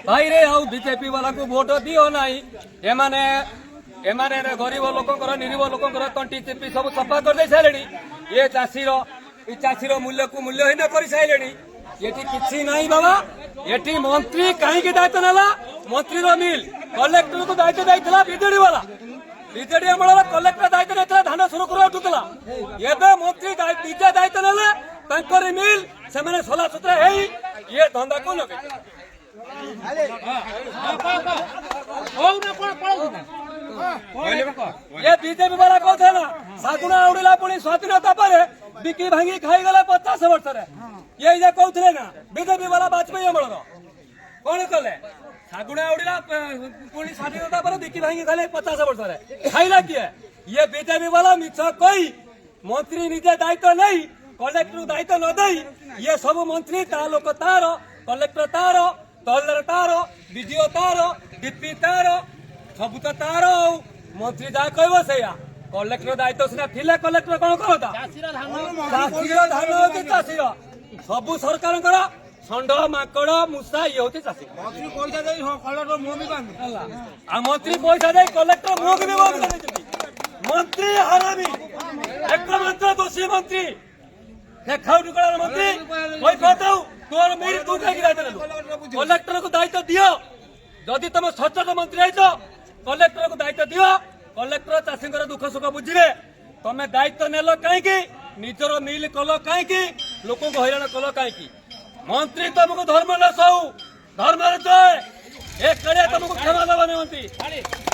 भाई रे आउ बीजेपी वाला को वोट दियो नाही एमाने एमाने गरीब लोकंकर निरीब लोकंकर तंटी चिपी सब सफा कर दे साइलेनी ये चाषीर मूल्य को मूल्यहीन कर साइलेनी एटी किछि नाही बाबा एटी मंत्री कहीं दायित्व नेला मंत्री रो मिल कलेक्टर को दायित्व दैथिला बीजेडी वाला बीजेडी अमल कलेक्टर दायित्व दैथिला धान सुरक्षित उठुतला एबे मंत्री निजे दायित्व नेले तांकर मिल से माने सला सुतरा हेई ये धंदा को लगे ये बीजेपी वाला कहते ना सागुना उड़िला पुणी स्वाधीनता पर बिकी भांगी खाई गला 50 वर्ष रे ये कहते ना बीजेपी वाला वाजपेयी अमल कौन कले सागुना उड़िला पुणी स्वाधीनता पर बिकी भांगी खाले 50 वर्ष रे खाइला किए ये बीजेपी वाला मिछ कोई मंत्री निजे दायित्व नहीं कलेक्टर दायित्व न दई ये सब मंत्री ता लोक तार कलेक्टर तार तहसीलदार तार बीडीओ तार डीपी तार सब तो तार मंत्री जहाँ कह कलेक्टर दायित्व सीना थिले कलेक्टर कौन करता धान चाषीर सबू सरकार षंड माकड़ मूषा ये हूँ चाषी मंत्री पैसा दे कलेक्टर मुह भी मंत्री हरामी एकमात्र दोषी मंत्री मंत्री तोर मेरी तू कहीं दायित्व कलेक्टर को दायित्व दियो जदि तुम सचेत मंत्री है कलेक्टर को दायित्व दियो कलेक्टर चाषी दुख सुख बुझे तमें दायित्व नेल कहीं निजर मिल कल कहीं लोक हैरान कल कहीं मंत्री तुमको धर्म न सौ धर्म जय एक तुमको क्षमा दबा मंत्री